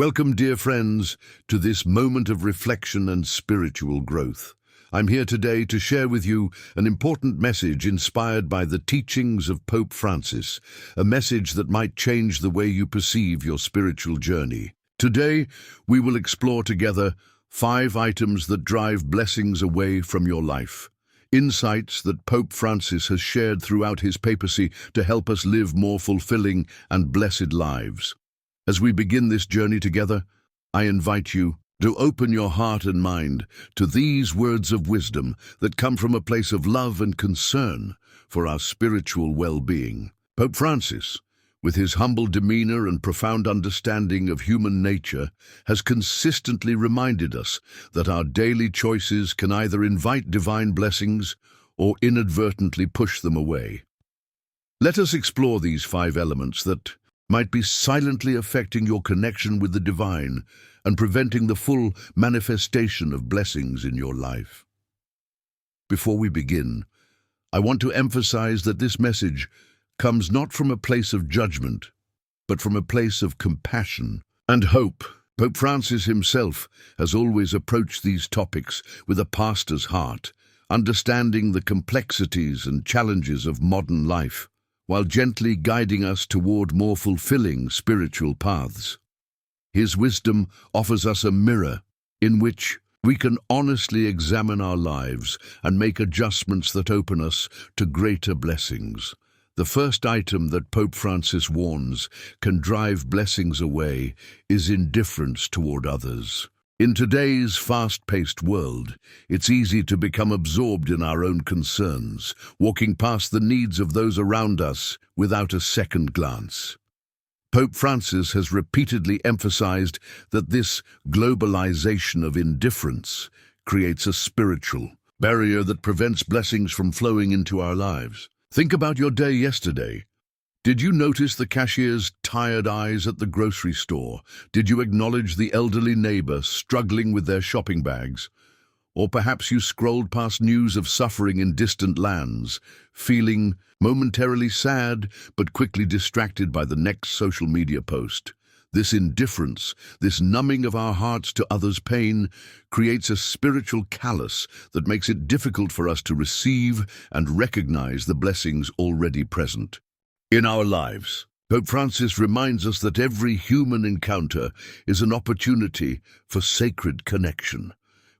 Welcome, dear friends, to this moment of reflection and spiritual growth. I'm here today to share with you an important message inspired by the teachings of Pope Francis, a message that might change the way you perceive your spiritual journey. Today, we will explore together 5 items that drive blessings away from your life. Insights that Pope Francis has shared throughout his papacy to help us live more fulfilling and blessed lives. As we begin this journey together, I invite you to open your heart and mind to these words of wisdom that come from a place of love and concern for our spiritual well-being. Pope Francis, with his humble demeanor and profound understanding of human nature, has consistently reminded us that our daily choices can either invite divine blessings or inadvertently push them away. Let us explore these 5 elements that might be silently affecting your connection with the divine and preventing the full manifestation of blessings in your life. Before we begin, I want to emphasize that this message comes not from a place of judgment, but from a place of compassion and hope. Pope Francis himself has always approached these topics with a pastor's heart, understanding the complexities and challenges of modern life, while gently guiding us toward more fulfilling spiritual paths. His wisdom offers us a mirror in which we can honestly examine our lives and make adjustments that open us to greater blessings. The first item that Pope Francis warns can drive blessings away is indifference toward others. In today's fast-paced world, it's easy to become absorbed in our own concerns, walking past the needs of those around us without a second glance. Pope Francis has repeatedly emphasized that this globalization of indifference creates a spiritual barrier that prevents blessings from flowing into our lives. Think about your day yesterday. Did you notice the cashier's tired eyes at the grocery store? Did you acknowledge the elderly neighbor struggling with their shopping bags? Or perhaps you scrolled past news of suffering in distant lands, feeling momentarily sad but quickly distracted by the next social media post. This indifference, this numbing of our hearts to others' pain, creates a spiritual callous that makes it difficult for us to receive and recognize the blessings already present in our lives. Pope Francis reminds us that every human encounter is an opportunity for sacred connection.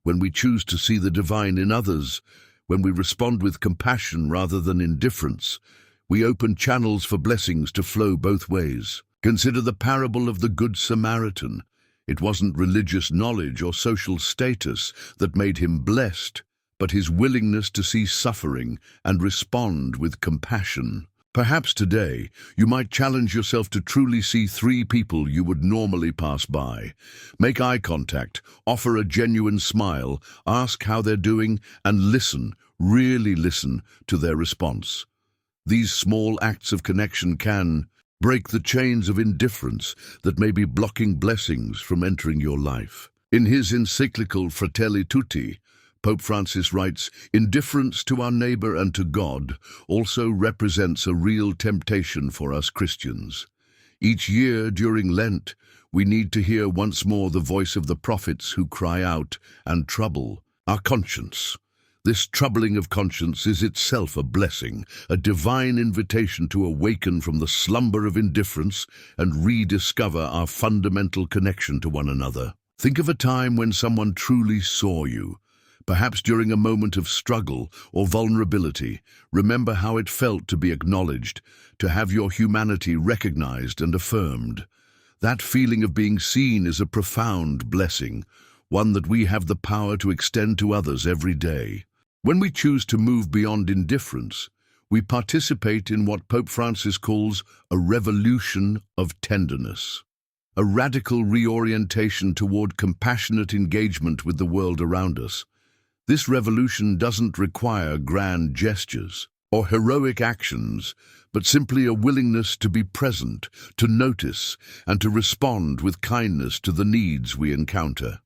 When we choose to see the divine in others, when we respond with compassion rather than indifference, we open channels for blessings to flow both ways. Consider the parable of the Good Samaritan. It wasn't religious knowledge or social status that made him blessed, but his willingness to see suffering and respond with compassion. Perhaps today, you might challenge yourself to truly see 3 people you would normally pass by. Make eye contact, offer a genuine smile, ask how they're doing, and listen, really listen to their response. These small acts of connection can break the chains of indifference that may be blocking blessings from entering your life. In his encyclical Fratelli Tutti, Pope Francis writes, "Indifference to our neighbor and to God also represents a real temptation for us Christians. Each year during Lent, we need to hear once more the voice of the prophets who cry out and trouble our conscience. This troubling of conscience is itself a blessing, a divine invitation to awaken from the slumber of indifference and rediscover our fundamental connection to one another. Think of a time when someone truly saw you. Perhaps during a moment of struggle or vulnerability. Remember how it felt to be acknowledged, to have your humanity recognized and affirmed. That feeling of being seen is a profound blessing, one that we have the power to extend to others every day. When we choose to move beyond indifference, we participate in what Pope Francis calls a revolution of tenderness, a radical reorientation toward compassionate engagement with the world around us. This revolution doesn't require grand gestures or heroic actions, but simply a willingness to be present, to notice, and to respond with kindness to the needs we encounter.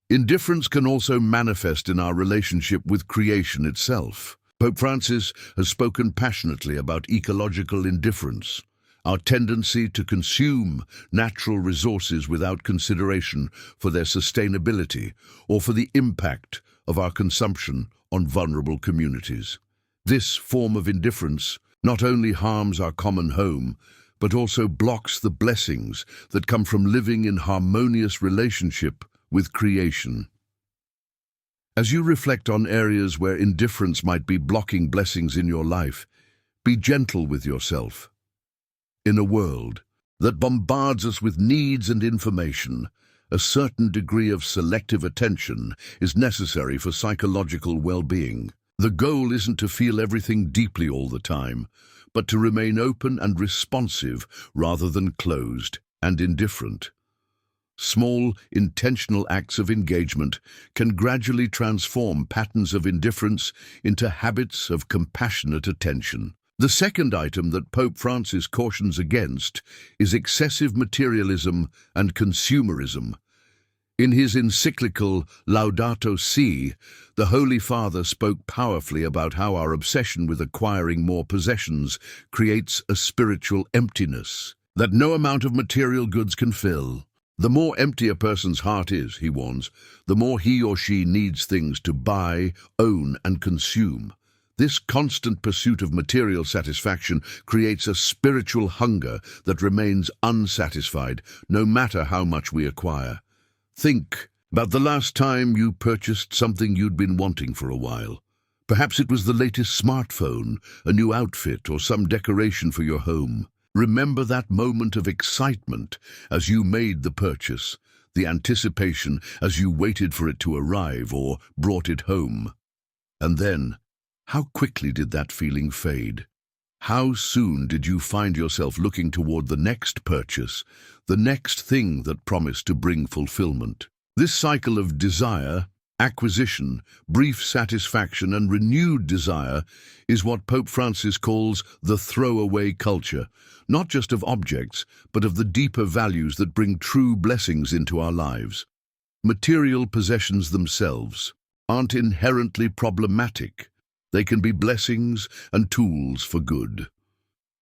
Indifference can also manifest in our relationship with creation itself. Pope Francis has spoken passionately about ecological indifference, our tendency to consume natural resources without consideration for their sustainability or for the impact of our consumption on vulnerable communities. This form of indifference not only harms our common home, but also blocks the blessings that come from living in harmonious relationship with creation. As you reflect on areas where indifference might be blocking blessings in your life, be gentle with yourself. In a world that bombards us with needs and information, a certain degree of selective attention is necessary for psychological well-being. The goal isn't to feel everything deeply all the time, but to remain open and responsive rather than closed and indifferent. Small, intentional acts of engagement can gradually transform patterns of indifference into habits of compassionate attention. The second item that Pope Francis cautions against is excessive materialism and consumerism. In his encyclical Laudato Si, the Holy Father spoke powerfully about how our obsession with acquiring more possessions creates a spiritual emptiness that no amount of material goods can fill. The more empty a person's heart is, he warns, the more he or she needs things to buy, own, and consume. This constant pursuit of material satisfaction creates a spiritual hunger that remains unsatisfied, no matter how much we acquire. Think about the last time you purchased something you'd been wanting for a while. Perhaps it was the latest smartphone, a new outfit, or some decoration for your home. Remember that moment of excitement as you made the purchase, the anticipation as you waited for it to arrive or brought it home. And then, how quickly did that feeling fade? How soon did you find yourself looking toward the next purchase, the next thing that promised to bring fulfillment? This cycle of desire, acquisition, brief satisfaction, and renewed desire is what Pope Francis calls the throwaway culture, not just of objects, but of the deeper values that bring true blessings into our lives. Material possessions themselves aren't inherently problematic. They can be blessings and tools for good.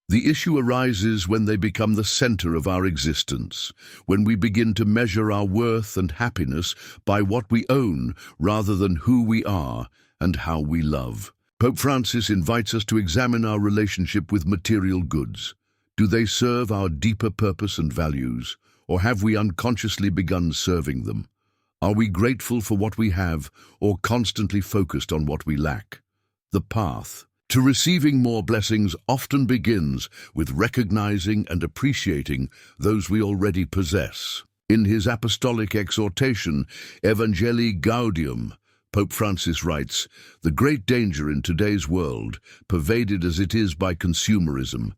The issue arises when they become the center of our existence, when we begin to measure our worth and happiness by what we own rather than who we are and how we love. Pope Francis invites us to examine our relationship with material goods. Do they serve our deeper purpose and values, or have we unconsciously begun serving them? Are we grateful for what we have, or constantly focused on what we lack? The path to receiving more blessings often begins with recognizing and appreciating those we already possess. In his apostolic exhortation, Evangelii Gaudium, Pope Francis writes, "The great danger in today's world, pervaded as it is by consumerism,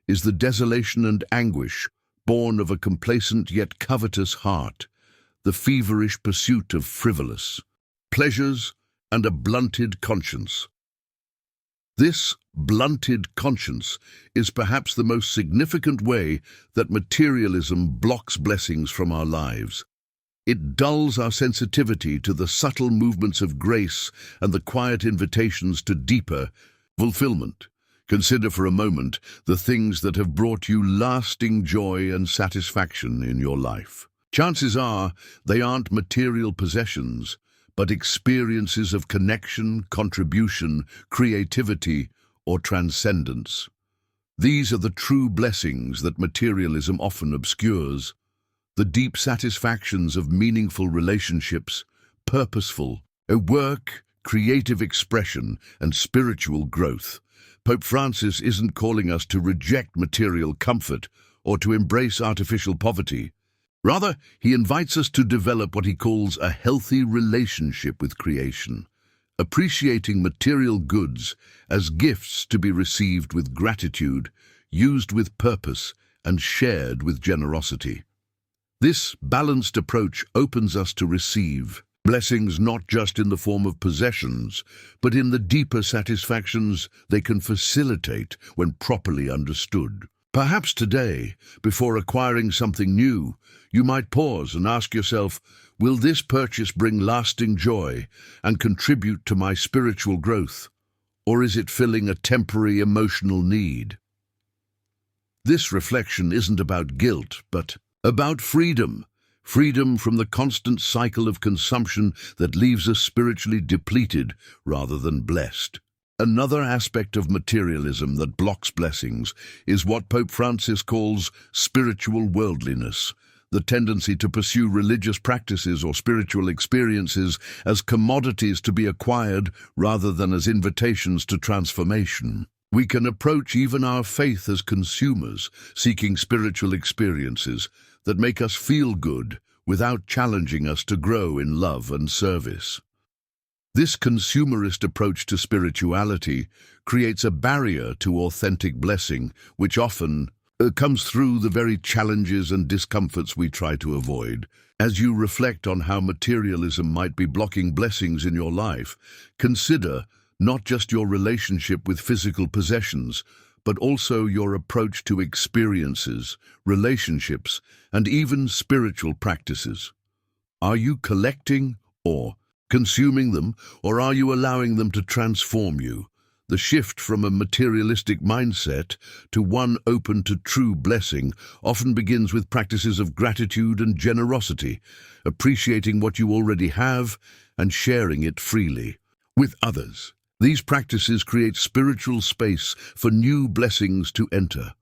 is the desolation and anguish born of a complacent yet covetous heart, the feverish pursuit of frivolous pleasures and a blunted conscience." This blunted conscience is perhaps the most significant way that materialism blocks blessings from our lives. It dulls our sensitivity to the subtle movements of grace and the quiet invitations to deeper fulfillment. Consider for a moment the things that have brought you lasting joy and satisfaction in your life. Chances are they aren't material possessions, but experiences of connection, contribution, creativity, or transcendence. These are the true blessings that materialism often obscures. The deep satisfactions of meaningful relationships, purposeful work, creative expression, and spiritual growth. Pope Francis isn't calling us to reject material comfort or to embrace artificial poverty. Rather, he invites us to develop what he calls a healthy relationship with creation, appreciating material goods as gifts to be received with gratitude, used with purpose, and shared with generosity. This balanced approach opens us to receive blessings not just in the form of possessions, but in the deeper satisfactions they can facilitate when properly understood. Perhaps today, before acquiring something new, you might pause and ask yourself, will this purchase bring lasting joy and contribute to my spiritual growth, or is it filling a temporary emotional need? This reflection isn't about guilt, but about freedom. Freedom from the constant cycle of consumption that leaves us spiritually depleted rather than blessed. Another aspect of materialism that blocks blessings is what Pope Francis calls spiritual worldliness, the tendency to pursue religious practices or spiritual experiences as commodities to be acquired rather than as invitations to transformation. We can approach even our faith as consumers, seeking spiritual experiences that make us feel good without challenging us to grow in love and service. This consumerist approach to spirituality creates a barrier to authentic blessing, which often comes through the very challenges and discomforts we try to avoid. As you reflect on how materialism might be blocking blessings in your life, consider not just your relationship with physical possessions, but also your approach to experiences, relationships, and even spiritual practices. Are you collecting or consuming them, or are you allowing them to transform you? The shift from a materialistic mindset to one open to true blessing often begins with practices of gratitude and generosity, appreciating what you already have and sharing it freely with others. These practices create spiritual space for new blessings to enter.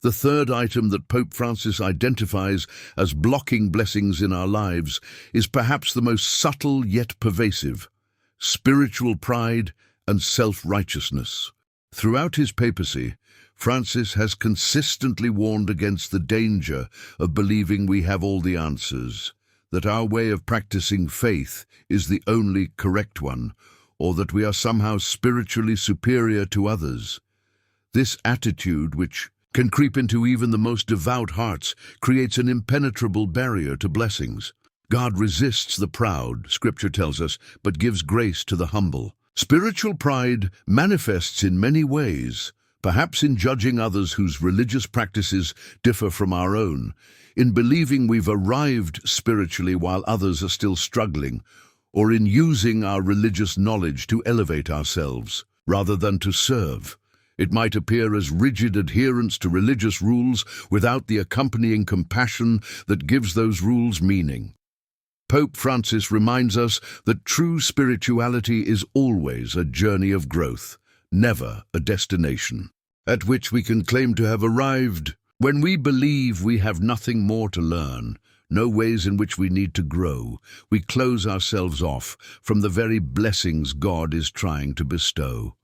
The third item that Pope Francis identifies as blocking blessings in our lives is perhaps the most subtle yet pervasive: spiritual pride and self-righteousness. Throughout his papacy, Francis has consistently warned against the danger of believing we have all the answers, that our way of practicing faith is the only correct one, or that we are somehow spiritually superior to others. This attitude, which can creep into even the most devout hearts, creates an impenetrable barrier to blessings. God resists the proud, Scripture tells us, but gives grace to the humble. Spiritual pride manifests in many ways, perhaps in judging others whose religious practices differ from our own, in believing we've arrived spiritually while others are still struggling, or in using our religious knowledge to elevate ourselves rather than to serve. It might appear as rigid adherence to religious rules without the accompanying compassion that gives those rules meaning. Pope Francis reminds us that true spirituality is always a journey of growth, never a destination, at which we can claim to have arrived. When we believe we have nothing more to learn, no ways in which we need to grow, we close ourselves off from the very blessings God is trying to bestow.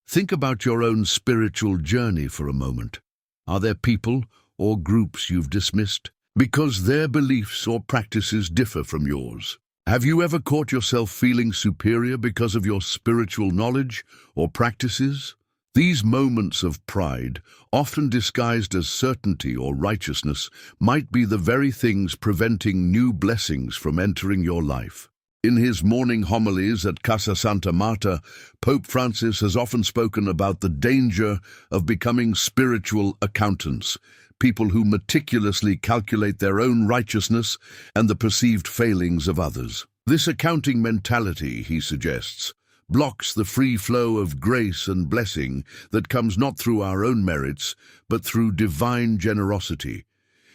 Think about your own spiritual journey for a moment. Are there people or groups you've dismissed because their beliefs or practices differ from yours? Have you ever caught yourself feeling superior because of your spiritual knowledge or practices? These moments of pride, often disguised as certainty or righteousness, might be the very things preventing new blessings from entering your life. In his morning homilies at Casa Santa Marta, Pope Francis has often spoken about the danger of becoming spiritual accountants, people who meticulously calculate their own righteousness and the perceived failings of others. This accounting mentality, he suggests, blocks the free flow of grace and blessing that comes not through our own merits, but through divine generosity.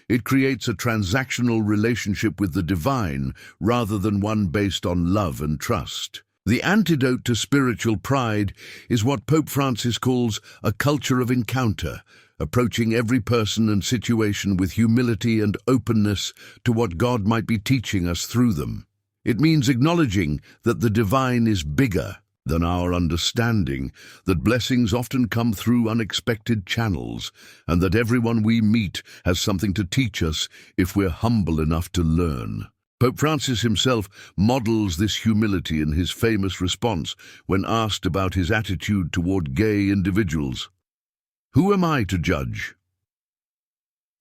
It creates a transactional relationship with the divine rather than one based on love and trust. The antidote to spiritual pride is what Pope Francis calls a culture of encounter, approaching every person and situation with humility and openness to what God might be teaching us through them. It means acknowledging that the divine is bigger than our understanding, that blessings often come through unexpected channels, and that everyone we meet has something to teach us if we're humble enough to learn. Pope Francis himself models this humility in his famous response when asked about his attitude toward gay individuals. "Who am I to judge?"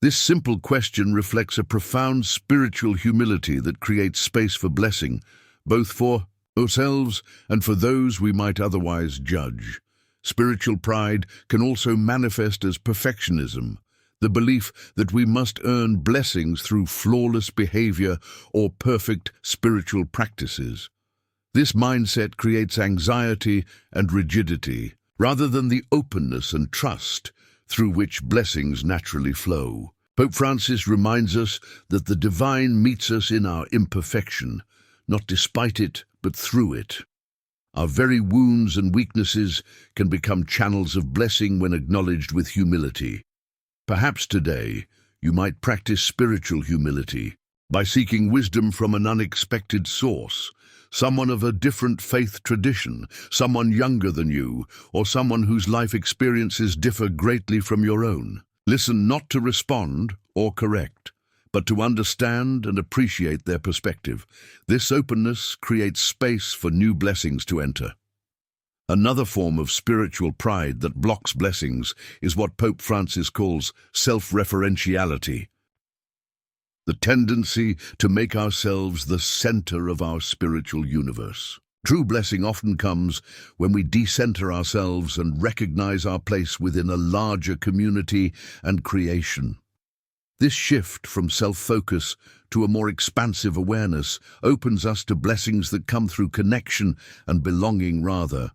This simple question reflects a profound spiritual humility that creates space for blessing, both for ourselves and for those we might otherwise judge. Spiritual pride can also manifest as perfectionism, the belief that we must earn blessings through flawless behavior or perfect spiritual practices. This mindset creates anxiety and rigidity, rather than the openness and trust through which blessings naturally flow. Pope Francis reminds us that the divine meets us in our imperfection, not despite it, but through it. Our very wounds and weaknesses can become channels of blessing when acknowledged with humility. Perhaps today, you might practice spiritual humility by seeking wisdom from an unexpected source, someone of a different faith tradition, someone younger than you, or someone whose life experiences differ greatly from your own. Listen not to respond or correct, but to understand and appreciate their perspective. This openness creates space for new blessings to enter. Another form of spiritual pride that blocks blessings is what Pope Francis calls self-referentiality, the tendency to make ourselves the center of our spiritual universe. True blessing often comes when we decenter ourselves and recognize our place within a larger community and creation. This shift from self-focus to a more expansive awareness opens us to blessings that come through connection and belonging rather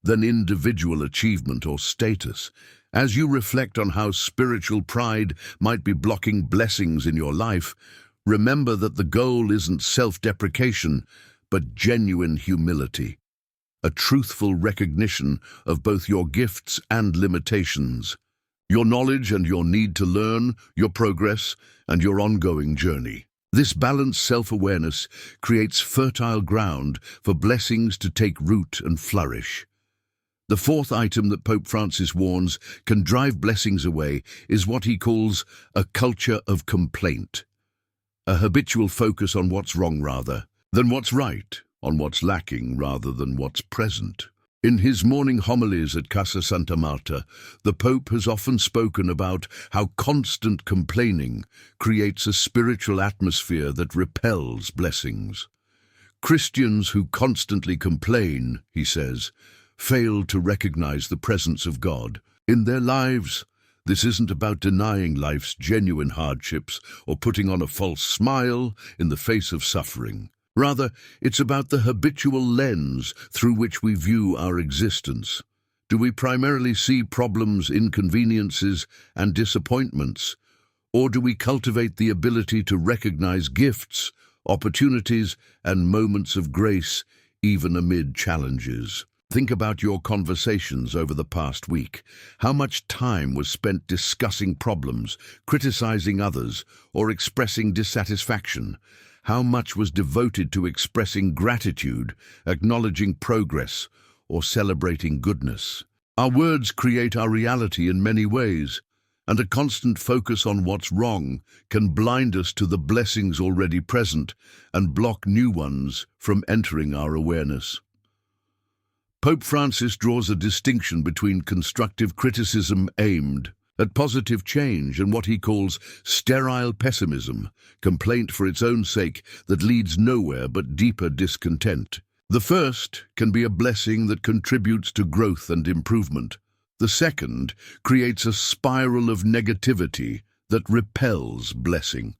than individual achievement or status. As you reflect on how spiritual pride might be blocking blessings in your life, remember that the goal isn't self-deprecation, but genuine humility, a truthful recognition of both your gifts and limitations, your knowledge and your need to learn, your progress, and your ongoing journey. This balanced self-awareness creates fertile ground for blessings to take root and flourish. The fourth item that Pope Francis warns can drive blessings away is what he calls a culture of complaint, a habitual focus on what's wrong rather than what's right, on what's lacking rather than what's present. In his morning homilies at Casa Santa Marta, the Pope has often spoken about how constant complaining creates a spiritual atmosphere that repels blessings. Christians who constantly complain, he says, fail to recognize the presence of God in their lives. This isn't about denying life's genuine hardships or putting on a false smile in the face of suffering. Rather, it's about the habitual lens through which we view our existence. Do we primarily see problems, inconveniences, and disappointments? Or do we cultivate the ability to recognize gifts, opportunities, and moments of grace, even amid challenges? Think about your conversations over the past week. How much time was spent discussing problems, criticizing others, or expressing dissatisfaction? How much was devoted to expressing gratitude, acknowledging progress, or celebrating goodness? Our words create our reality in many ways, and a constant focus on what's wrong can blind us to the blessings already present and block new ones from entering our awareness. Pope Francis draws a distinction between constructive criticism aimed at positive change and what he calls sterile pessimism, complaint for its own sake that leads nowhere but deeper discontent. The first can be a blessing that contributes to growth and improvement. The second creates a spiral of negativity that repels blessing.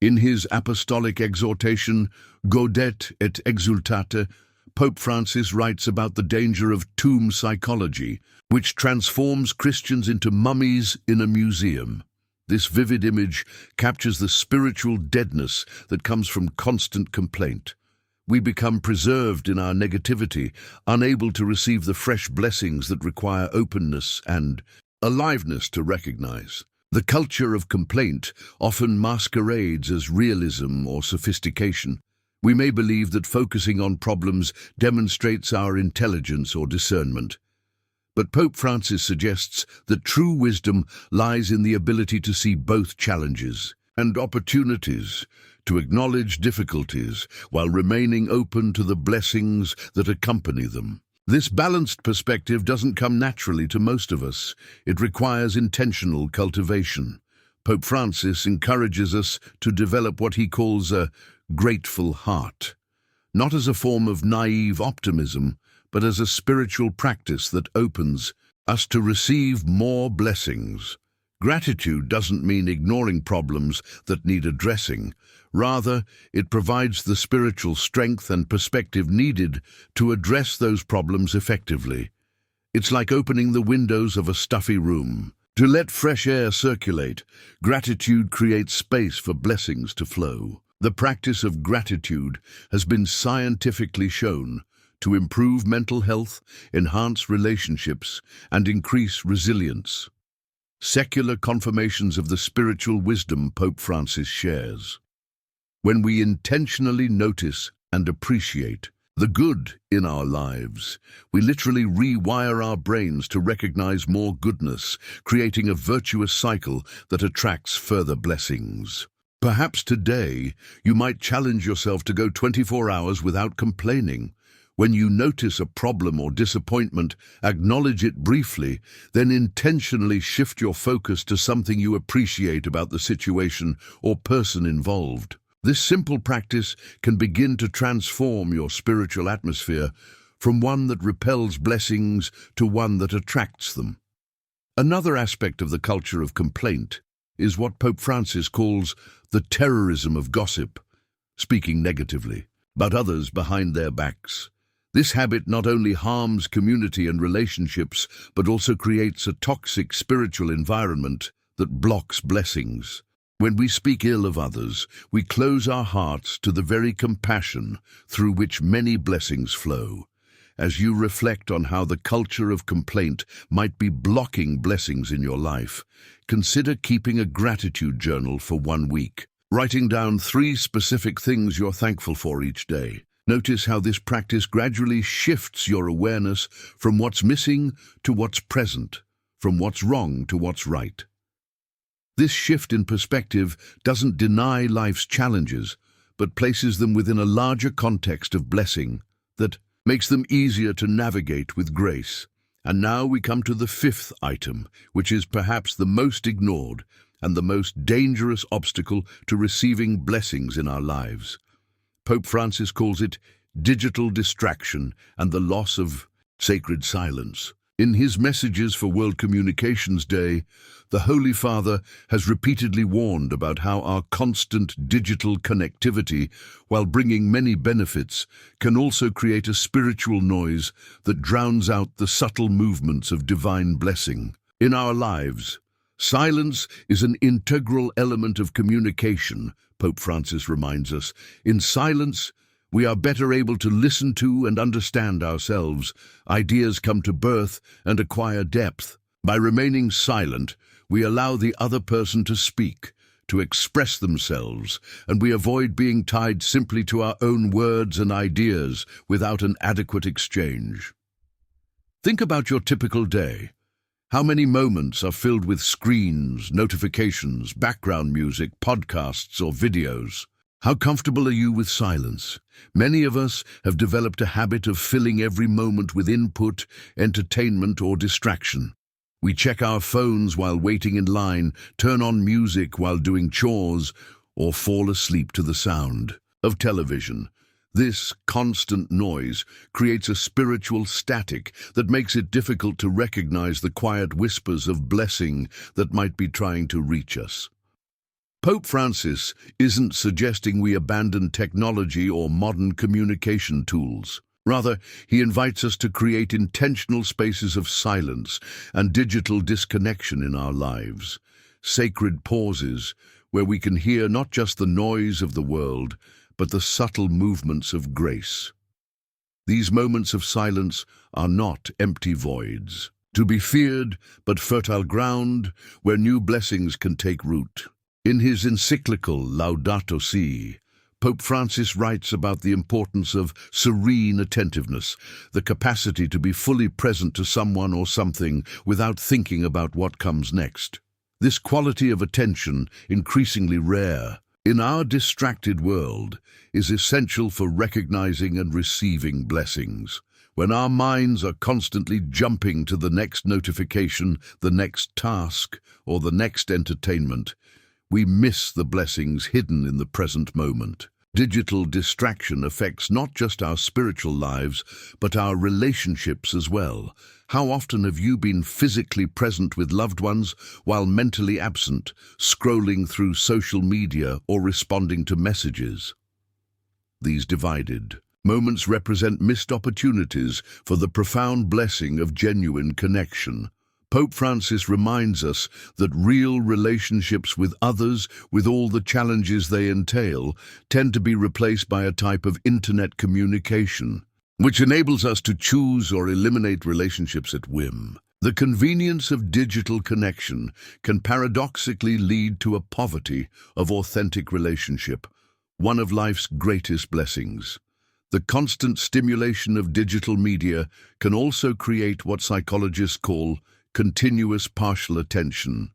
In his apostolic exhortation, Gaudet et Exultate, Pope Francis writes about the danger of tomb psychology, which transforms Christians into mummies in a museum. This vivid image captures the spiritual deadness that comes from constant complaint. We become preserved in our negativity, unable to receive the fresh blessings that require openness and aliveness to recognize. The culture of complaint often masquerades as realism or sophistication. We may believe that focusing on problems demonstrates our intelligence or discernment. But Pope Francis suggests that true wisdom lies in the ability to see both challenges and opportunities, to acknowledge difficulties while remaining open to the blessings that accompany them. This balanced perspective doesn't come naturally to most of us. It requires intentional cultivation. Pope Francis encourages us to develop what he calls a grateful heart, not as a form of naive optimism, but as a spiritual practice that opens us to receive more blessings. Gratitude doesn't mean ignoring problems that need addressing. Rather, it provides the spiritual strength and perspective needed to address those problems effectively. It's like opening the windows of a stuffy room. To let fresh air circulate, gratitude creates space for blessings to flow. The practice of gratitude has been scientifically shown to improve mental health, enhance relationships, and increase resilience. Secular confirmations of the spiritual wisdom Pope Francis shares. When we intentionally notice and appreciate the good in our lives, we literally rewire our brains to recognize more goodness, creating a virtuous cycle that attracts further blessings. Perhaps today, you might challenge yourself to go 24 hours without complaining. When you notice a problem or disappointment, acknowledge it briefly, then intentionally shift your focus to something you appreciate about the situation or person involved. This simple practice can begin to transform your spiritual atmosphere from one that repels blessings to one that attracts them. Another aspect of the culture of complaint is what Pope Francis calls the terrorism of gossip, speaking negatively about others behind their backs. This habit not only harms community and relationships, but also creates a toxic spiritual environment that blocks blessings. When we speak ill of others, we close our hearts to the very compassion through which many blessings flow. As you reflect on how the culture of complaint might be blocking blessings in your life, consider keeping a gratitude journal for 1 week, writing down 3 specific things you're thankful for each day. Notice how this practice gradually shifts your awareness from what's missing to what's present, from what's wrong to what's right. This shift in perspective doesn't deny life's challenges, but places them within a larger context of blessing that makes them easier to navigate with grace. And now we come to the 5th item, which is perhaps the most ignored and the most dangerous obstacle to receiving blessings in our lives. Pope Francis calls it digital distraction and the loss of sacred silence. In his messages for World Communications Day, the Holy Father has repeatedly warned about how our constant digital connectivity, while bringing many benefits, can also create a spiritual noise that drowns out the subtle movements of divine blessing. In our lives, silence is an integral element of communication, Pope Francis reminds us. In silence, we are better able to listen to and understand ourselves. Ideas come to birth and acquire depth. By remaining silent, we allow the other person to speak, to express themselves, and we avoid being tied simply to our own words and ideas without an adequate exchange. Think about your typical day. How many moments are filled with screens, notifications, background music, podcasts, or videos? How comfortable are you with silence? Many of us have developed a habit of filling every moment with input, entertainment, or distraction. We check our phones while waiting in line, turn on music while doing chores, or fall asleep to the sound of television. This constant noise creates a spiritual static that makes it difficult to recognize the quiet whispers of blessing that might be trying to reach us. Pope Francis isn't suggesting we abandon technology or modern communication tools. Rather, he invites us to create intentional spaces of silence and digital disconnection in our lives, sacred pauses where we can hear not just the noise of the world, but the subtle movements of grace. These moments of silence are not empty voids, to be feared but fertile ground where new blessings can take root. In his encyclical Laudato Si, Pope Francis writes about the importance of serene attentiveness, the capacity to be fully present to someone or something without thinking about what comes next. This quality of attention, increasingly rare in our distracted world, is essential for recognizing and receiving blessings. When our minds are constantly jumping to the next notification, the next task, or the next entertainment, we miss the blessings hidden in the present moment. Digital distraction affects not just our spiritual lives, but our relationships as well. How often have you been physically present with loved ones while mentally absent, scrolling through social media or responding to messages? These divided moments represent missed opportunities for the profound blessing of genuine connection. Pope Francis reminds us that real relationships with others, with all the challenges they entail, tend to be replaced by a type of internet communication, which enables us to choose or eliminate relationships at whim. The convenience of digital connection can paradoxically lead to a poverty of authentic relationship, one of life's greatest blessings. The constant stimulation of digital media can also create what psychologists call continuous partial attention,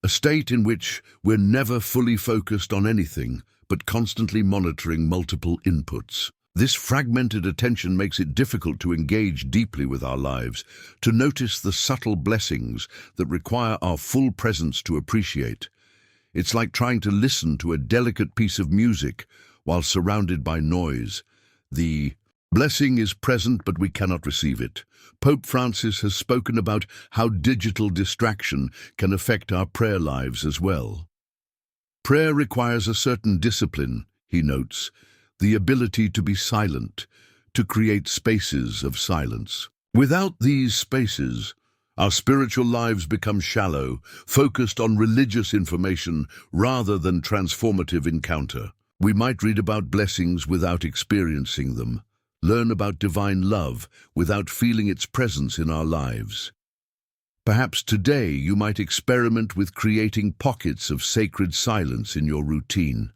a state in which we're never fully focused on anything but constantly monitoring multiple inputs. This fragmented attention makes it difficult to engage deeply with our lives, to notice the subtle blessings that require our full presence to appreciate. It's like trying to listen to a delicate piece of music while surrounded by noise. The blessing is present, but we cannot receive it. Pope Francis has spoken about how digital distraction can affect our prayer lives as well. Prayer requires a certain discipline, he notes, the ability to be silent, to create spaces of silence. Without these spaces, our spiritual lives become shallow, focused on religious information rather than transformative encounter. We might read about blessings without experiencing them, learn about divine love without feeling its presence in our lives. Perhaps today you might experiment with creating pockets of sacred silence in your routine.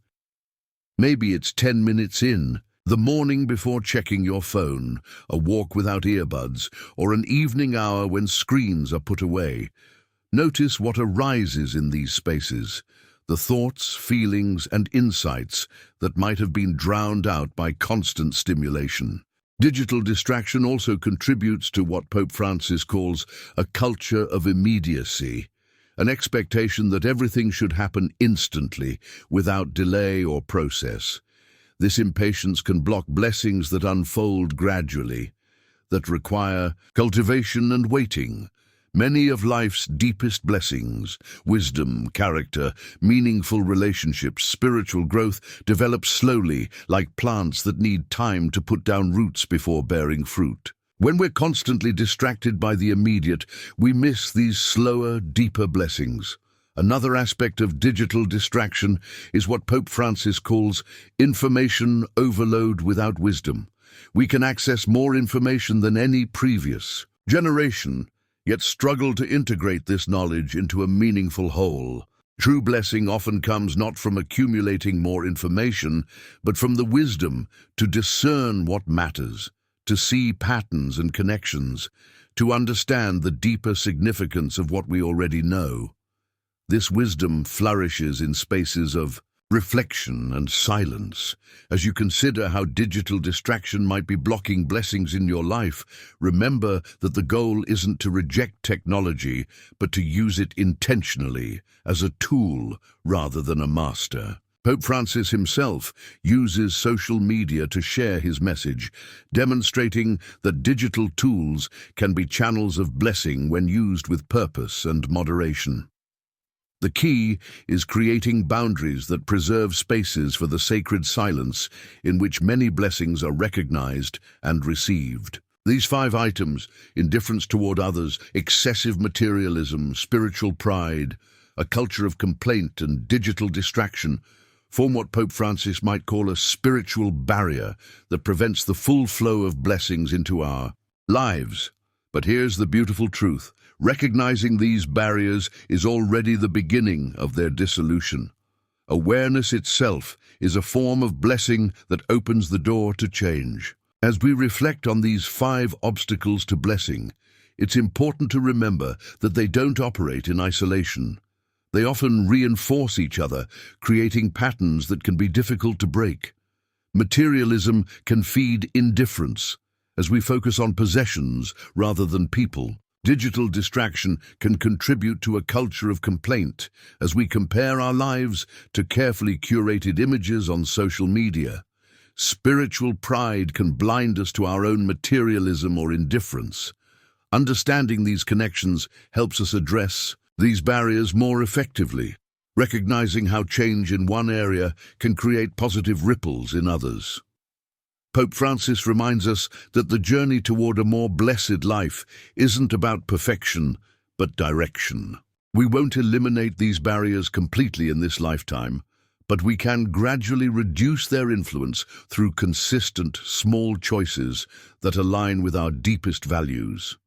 Maybe it's 10 minutes in, the morning before checking your phone, a walk without earbuds, or an evening hour when screens are put away. Notice what arises in these spaces, the thoughts, feelings, and insights that might have been drowned out by constant stimulation. Digital distraction also contributes to what Pope Francis calls a culture of immediacy, an expectation that everything should happen instantly, without delay or process. This impatience can block blessings that unfold gradually, that require cultivation and waiting. Many of life's deepest blessings, wisdom, character, meaningful relationships, spiritual growth, develop slowly, like plants that need time to put down roots before bearing fruit. When we're constantly distracted by the immediate, we miss these slower, deeper blessings. Another aspect of digital distraction is what Pope Francis calls information overload without wisdom. We can access more information than any previous generation, yet struggle to integrate this knowledge into a meaningful whole. True blessing often comes not from accumulating more information, but from the wisdom to discern what matters, to see patterns and connections, to understand the deeper significance of what we already know. This wisdom flourishes in spaces of reflection and silence. As you consider how digital distraction might be blocking blessings in your life, remember that the goal isn't to reject technology, but to use it intentionally as a tool rather than a master. Pope Francis himself uses social media to share his message, demonstrating that digital tools can be channels of blessing when used with purpose and moderation. The key is creating boundaries that preserve spaces for the sacred silence in which many blessings are recognized and received. These 5 items, indifference toward others, excessive materialism, spiritual pride, a culture of complaint, and digital distraction, form what Pope Francis might call a spiritual barrier that prevents the full flow of blessings into our lives. But here's the beautiful truth. Recognizing these barriers is already the beginning of their dissolution. Awareness itself is a form of blessing that opens the door to change. As we reflect on these 5 obstacles to blessing, it's important to remember that they don't operate in isolation. They often reinforce each other, creating patterns that can be difficult to break. Materialism can feed indifference, as we focus on possessions rather than people. Digital distraction can contribute to a culture of complaint, as we compare our lives to carefully curated images on social media. Spiritual pride can blind us to our own materialism or indifference. Understanding these connections helps us address these barriers more effectively, recognizing how change in one area can create positive ripples in others. Pope Francis reminds us that the journey toward a more blessed life isn't about perfection, but direction. We won't eliminate these barriers completely in this lifetime, but we can gradually reduce their influence through consistent, small choices that align with our deepest values.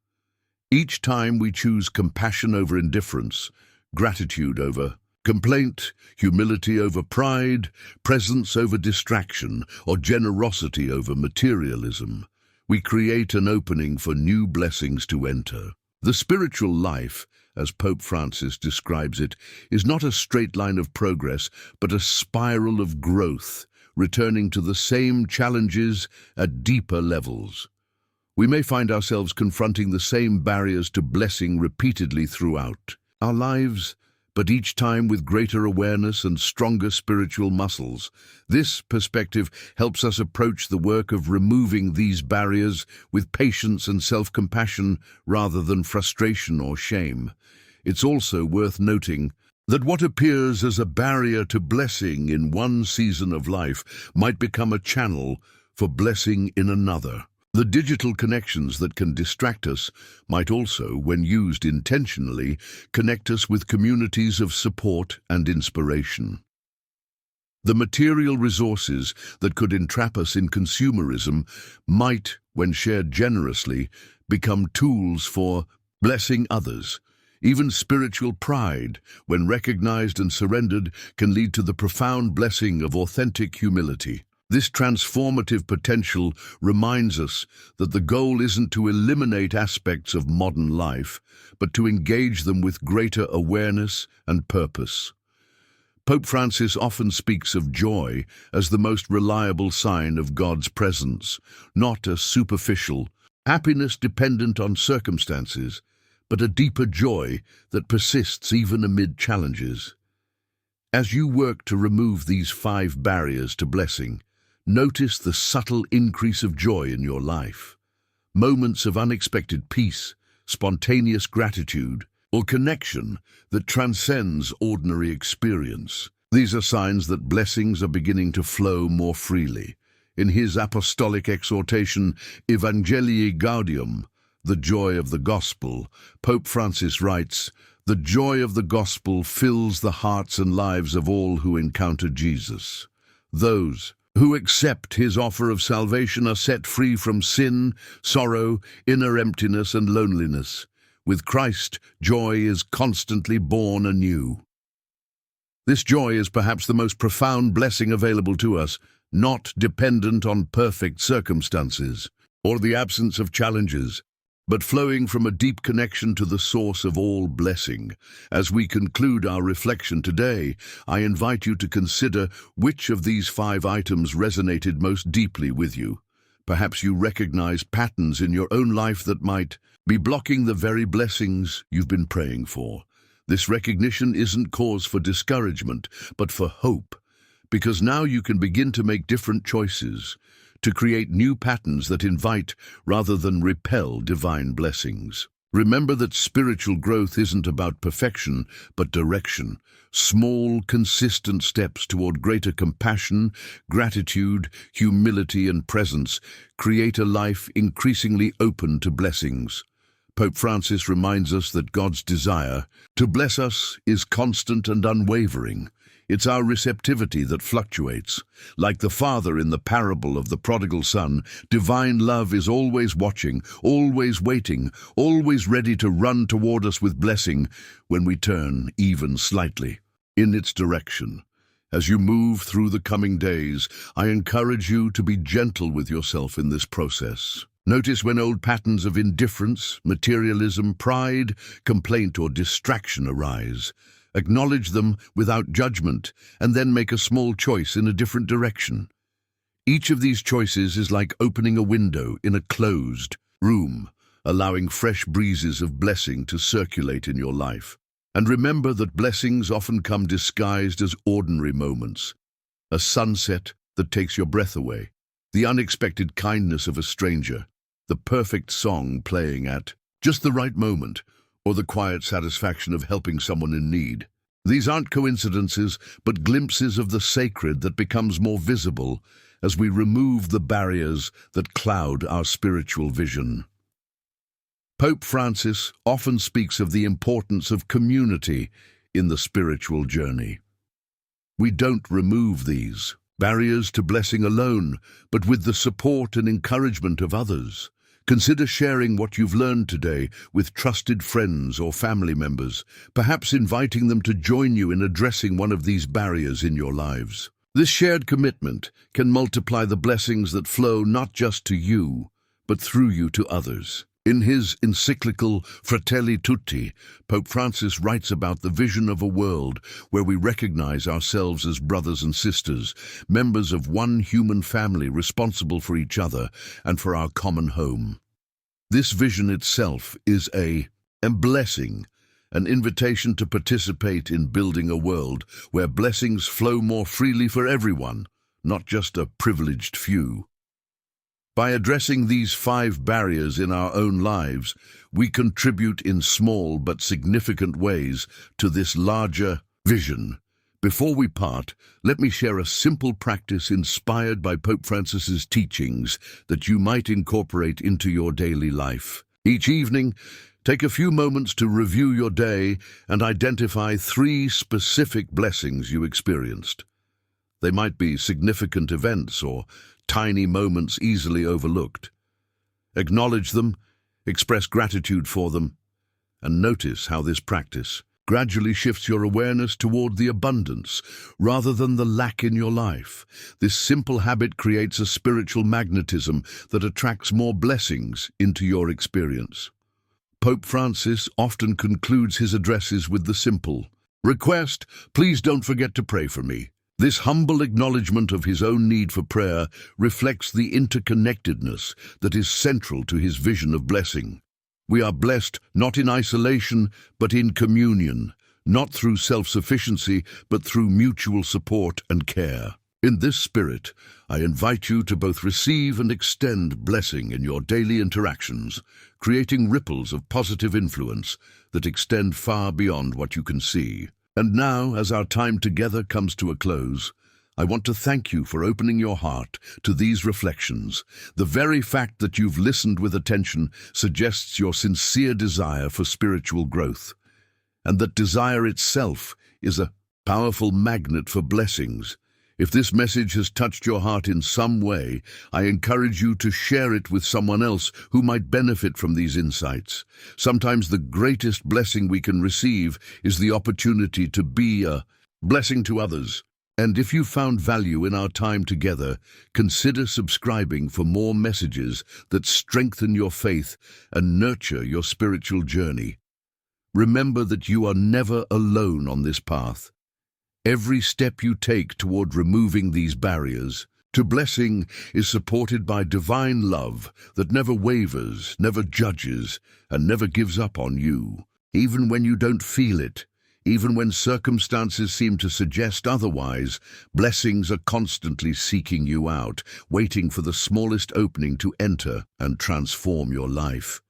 Each time we choose compassion over indifference, gratitude over complaint, humility over pride, presence over distraction, or generosity over materialism, we create an opening for new blessings to enter. The spiritual life, as Pope Francis describes it, is not a straight line of progress, but a spiral of growth, returning to the same challenges at deeper levels. We may find ourselves confronting the same barriers to blessing repeatedly throughout our lives, but each time with greater awareness and stronger spiritual muscles. This perspective helps us approach the work of removing these barriers with patience and self-compassion rather than frustration or shame. It's also worth noting that what appears as a barrier to blessing in one season of life might become a channel for blessing in another. The digital connections that can distract us might also, when used intentionally, connect us with communities of support and inspiration. The material resources that could entrap us in consumerism might, when shared generously, become tools for blessing others. Even spiritual pride, when recognized and surrendered, can lead to the profound blessing of authentic humility. This transformative potential reminds us that the goal isn't to eliminate aspects of modern life, but to engage them with greater awareness and purpose. Pope Francis often speaks of joy as the most reliable sign of God's presence, not a superficial happiness dependent on circumstances, but a deeper joy that persists even amid challenges. As you work to remove these 5 barriers to blessing, notice the subtle increase of joy in your life. Moments of unexpected peace, spontaneous gratitude, or connection that transcends ordinary experience. These are signs that blessings are beginning to flow more freely. In his apostolic exhortation, Evangelii Gaudium, the joy of the gospel, Pope Francis writes, "The joy of the gospel fills the hearts and lives of all who encounter Jesus. Those who accept his offer of salvation are set free from sin, sorrow, inner emptiness, and loneliness. With Christ, joy is constantly born anew." This joy is perhaps the most profound blessing available to us, not dependent on perfect circumstances or the absence of challenges, but flowing from a deep connection to the source of all blessing. As we conclude our reflection today, I invite you to consider which of these 5 items resonated most deeply with you. Perhaps you recognize patterns in your own life that might be blocking the very blessings you've been praying for. This recognition isn't cause for discouragement, but for hope, because now you can begin to make different choices, to create new patterns that invite rather than repel divine blessings. Remember that spiritual growth isn't about perfection, but direction. Small, consistent steps toward greater compassion, gratitude, humility, and presence create a life increasingly open to blessings. Pope Francis reminds us that God's desire to bless us is constant and unwavering. It's our receptivity that fluctuates. Like the father in the parable of the prodigal son, divine love is always watching, always waiting, always ready to run toward us with blessing when we turn, even slightly, in its direction. As you move through the coming days, I encourage you to be gentle with yourself in this process. Notice when old patterns of indifference, materialism, pride, complaint, or distraction arise. Acknowledge them without judgment, and then make a small choice in a different direction. Each of these choices is like opening a window in a closed room, allowing fresh breezes of blessing to circulate in your life. And remember that blessings often come disguised as ordinary moments. A sunset that takes your breath away, the unexpected kindness of a stranger, the perfect song playing at just the right moment, or the quiet satisfaction of helping someone in need. These aren't coincidences, but glimpses of the sacred that becomes more visible as we remove the barriers that cloud our spiritual vision. Pope Francis often speaks of the importance of community in the spiritual journey. We don't remove these barriers to blessing alone, but with the support and encouragement of others. Consider sharing what you've learned today with trusted friends or family members, perhaps inviting them to join you in addressing one of these barriers in your lives. This shared commitment can multiply the blessings that flow not just to you, but through you to others. In his encyclical Fratelli Tutti, Pope Francis writes about the vision of a world where we recognize ourselves as brothers and sisters, members of one human family responsible for each other and for our common home. This vision itself is a blessing, an invitation to participate in building a world where blessings flow more freely for everyone, not just a privileged few. By addressing these 5 barriers in our own lives, we contribute in small but significant ways to this larger vision. Before we part, let me share a simple practice inspired by Pope Francis's teachings that you might incorporate into your daily life. Each evening, take a few moments to review your day and identify 3 specific blessings you experienced. They might be significant events or tiny moments easily overlooked. Acknowledge them, express gratitude for them, and notice how this practice gradually shifts your awareness toward the abundance rather than the lack in your life. This simple habit creates a spiritual magnetism that attracts more blessings into your experience. Pope Francis often concludes his addresses with the simple request, "Please don't forget to pray for me." This humble acknowledgement of his own need for prayer reflects the interconnectedness that is central to his vision of blessing. We are blessed not in isolation, but in communion, not through self-sufficiency, but through mutual support and care. In this spirit, I invite you to both receive and extend blessing in your daily interactions, creating ripples of positive influence that extend far beyond what you can see. And now, as our time together comes to a close, I want to thank you for opening your heart to these reflections. The very fact that you've listened with attention suggests your sincere desire for spiritual growth, and that desire itself is a powerful magnet for blessings. If this message has touched your heart in some way, I encourage you to share it with someone else who might benefit from these insights. Sometimes the greatest blessing we can receive is the opportunity to be a blessing to others. And if you found value in our time together, consider subscribing for more messages that strengthen your faith and nurture your spiritual journey. Remember that you are never alone on this path. Every step you take toward removing these barriers to blessing is supported by divine love that never wavers, never judges, and never gives up on you. Even when you don't feel it, even when circumstances seem to suggest otherwise, blessings are constantly seeking you out, waiting for the smallest opening to enter and transform your life.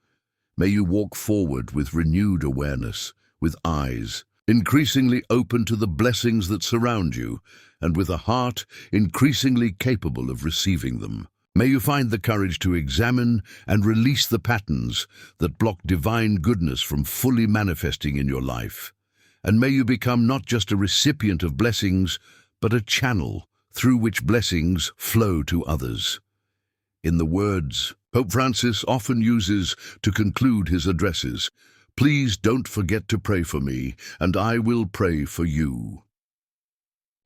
May you walk forward with renewed awareness, with eyes increasingly open to the blessings that surround you, and with a heart increasingly capable of receiving them. May you find the courage to examine and release the patterns that block divine goodness from fully manifesting in your life. And may you become not just a recipient of blessings, but a channel through which blessings flow to others. In the words Pope Francis often uses to conclude his addresses, "Please don't forget to pray for me, and I will pray for you."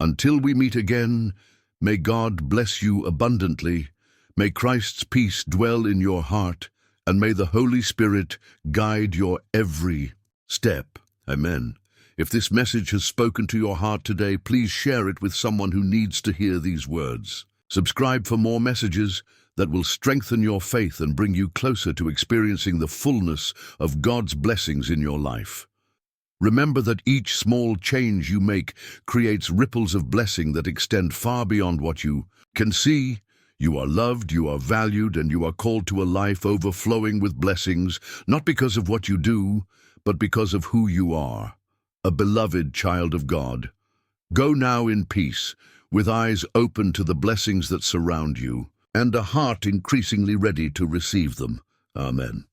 Until we meet again, may God bless you abundantly, may Christ's peace dwell in your heart, and may the Holy Spirit guide your every step. Amen. If this message has spoken to your heart today, please share it with someone who needs to hear these words. Subscribe for more messages that will strengthen your faith and bring you closer to experiencing the fullness of God's blessings in your life. Remember that each small change you make creates ripples of blessing that extend far beyond what you can see. You are loved, you are valued, and you are called to a life overflowing with blessings, not because of what you do, but because of who you are, a beloved child of God. Go now in peace, with eyes open to the blessings that surround you, and a heart increasingly ready to receive them. Amen.